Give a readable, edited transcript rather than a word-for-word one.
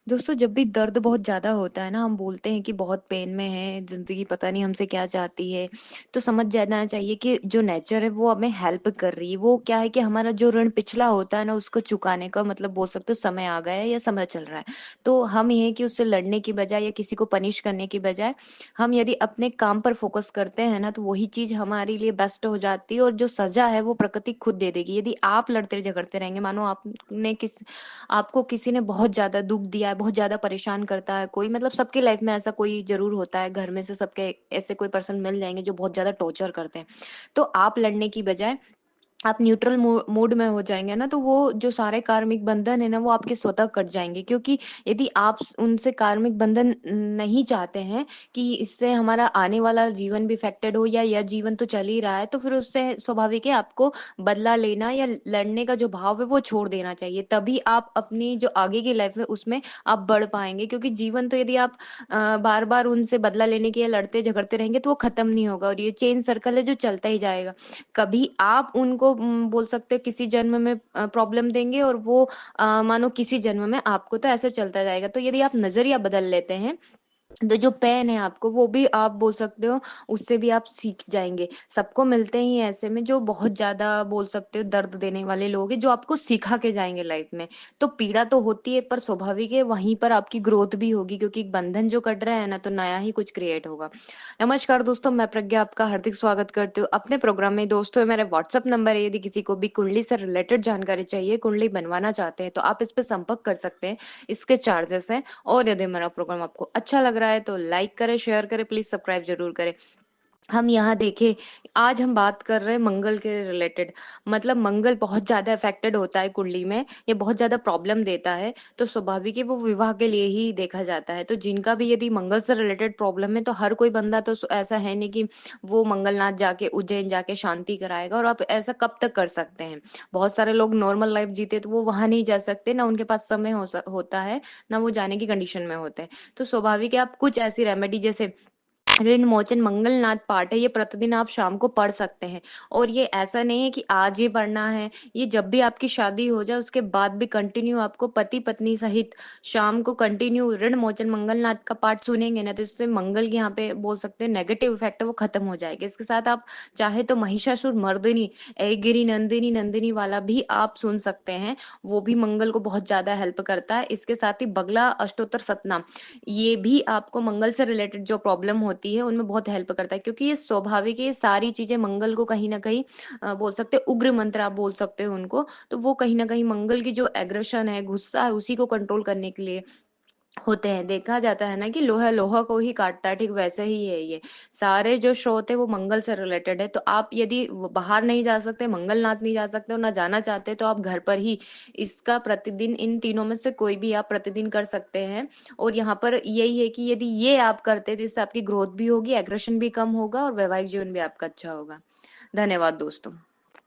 दोस्तों, जब भी दर्द बहुत ज़्यादा होता है ना, हम बोलते हैं कि बहुत पेन में है, ज़िंदगी पता नहीं हमसे क्या चाहती है। तो समझ जाना चाहिए कि जो नेचर है वो हमें हेल्प कर रही है। वो क्या है कि हमारा जो ऋण पिछला होता है ना, उसको चुकाने का मतलब बोल सकते हो समय आ गया है या समय चल रहा है। तो हम ये है कि उससे लड़ने की बजाय या किसी को पनिश करने की बजाय हम यदि अपने काम पर फ़ोकस करते हैं ना, तो वही चीज़ हमारे लिए बेस्ट हो जाती है और जो सज़ा है वो प्रकृति खुद दे देगी। यदि आप लड़ते-झगड़ते रहेंगे, मानो आपने आपको किसी ने बहुत ज़्यादा दुःख दिया है, बहुत ज़्यादा परेशान करता है कोई, मतलब सबकी लाइफ में ऐसा कोई ज़रूर होता है, घर में से सबके ऐसे कोई पर्सन मिल जाएँगे जो बहुत ज़्यादा टॉर्चर करते हैं। तो आप लड़ने की बजाय आप न्यूट्रल मोड में हो जाएँगे ना, तो वो जो सारे कार्मिक बंधन है ना, वो आपके स्वतः कट जाएँगे, क्योंकि यदि आप उनसे कार्मिक बंधन नहीं चाहते हैं कि इससे हमारा आने वाला जीवन भी इफ़ेक्टेड हो, या यह जीवन तो चल ही रहा है, तो फिर उससे स्वाभाविक है आपको बदला लेना या लड़ने का जो भाव है वो छोड़ देना चाहिए। तभी आप अपनी जो आगे की लाइफ़ है उसमें आप बढ़ पाएँगे, क्योंकि जीवन तो यदि आप बार-बार उनसे बदला लेने के लिए लड़ते-झगड़ते रहेंगे तो वो खत्म नहीं होगा, और ये चेन सर्कल है जो चलता ही जाएगा। कभी आप उनको बोल सकते हो किसी जन्म में प्रॉब्लम देंगे, और वो मानो किसी जन्म में आपको, तो ऐसे चलता जाएगा। तो यदि आप नज़रिया बदल लेते हैं, तो जो पेन है आपको वो भी आप बोल सकते हो, उससे भी आप सीख जाएँगे। सबको मिलते ही हैं ऐसे में जो बहुत ज़्यादा बोल सकते हो दर्द देने वाले लोग हैं, जो आपको सिखा के जाएँगे लाइफ़ में। तो पीड़ा तो होती है, पर स्वाभाविक है वहीं पर आपकी ग्रोथ भी होगी, क्योंकि एक बंधन जो कट रहा है ना, तो नया ही कुछ क्रिएट होगा। नमस्कार दोस्तों, मैं प्रज्ञा आपका हार्दिक स्वागत करती हूँ अपने प्रोग्राम में। दोस्तों, मेरा व्हाट्सएप नंबर है, यदि किसी को भी कुंडली से रिलेटेड जानकारी चाहिए, कुंडली बनवाना चाहते हैं, तो आप इस पे संपर्क कर सकते हैं। इसके चार्जेस हैं। और यदि मेरा प्रोग्राम आपको अच्छा लग रहा है तो लाइक करें, शेयर करें, प्लीज़ सब्सक्राइब ज़रूर करें। हम यहाँ देखें, आज हम बात कर रहे हैं मंगल के रिलेटेड। मतलब मंगल बहुत ज़्यादा इफ़ेक्टेड होता है कुंडली में, ये बहुत ज़्यादा प्रॉब्लम देता है, तो स्वाभाविक है वो विवाह के लिए ही देखा जाता है। तो जिनका भी यदि मंगल से रिलेटेड प्रॉब्लम है, तो हर कोई बंदा तो ऐसा है नहीं कि वो मंगलनाथ जाके, उज्जैन जाके शांति कराएगा, और आप ऐसा कब तक कर सकते हैं? बहुत सारे लोग नॉर्मल लाइफ़ जीते तो वो वहाँ नहीं जा सकते, ना उनके पास समय होता है, ना वो जाने की कंडीशन में होते हैं। तो स्वाभाविक है आप कुछ ऐसी रेमेडी, जैसे ऋण मोचन मंगलनाथ पाठ है, ये प्रतिदिन आप शाम को पढ़ सकते हैं। और ये ऐसा नहीं है कि आज ही पढ़ना है, ये जब भी आपकी शादी हो जाए उसके बाद भी कंटिन्यू आपको पति पत्नी सहित शाम को कंटिन्यू ऋण मोचन मंगलनाथ का पाठ सुनेंगे ना, तो इससे मंगल के यहाँ पे बोल सकते हैं नेगेटिव इफेक्ट है वो खत्म हो जाएगा। इसके साथ आप चाहे तो महिषासुर मर्दिनी, ऐगिरी नंदिनी नंदिनी वाला भी आप सुन सकते हैं, वो भी मंगल को बहुत ज्यादा हेल्प करता है। इसके साथ ही बगला अष्टोत्तर सतनाम, ये भी आपको मंगल से रिलेटेड जो प्रॉब्लम होती है उनमें बहुत हेल्प करता है, क्योंकि ये स्वाभाविक है, ये सारी चीजें मंगल को कहीं ना कहीं बोल सकते हैं उग्र मंत्र आप बोल सकते हो उनको। तो वो कहीं ना कहीं मंगल की जो एग्रेशन है, गुस्सा है, उसी को कंट्रोल करने के लिए होते हैं। देखा जाता है ना कि लोहा लोहा को ही काटता है, ठीक वैसे ही है ये। सारे जो स्रोत है वो मंगल से रिलेटेड है। तो आप यदि बाहर नहीं जा सकते, मंगलनाथ नहीं जा सकते और ना जाना चाहते, तो आप घर पर ही इसका प्रतिदिन इन तीनों में से कोई भी आप प्रतिदिन कर सकते हैं। और यहाँ पर यही है कि यदि ये आप करते तो इससे आपकी ग्रोथ भी होगी, एग्रेशन भी कम होगा, और वैवाहिक जीवन भी आपका अच्छा होगा। धन्यवाद दोस्तों।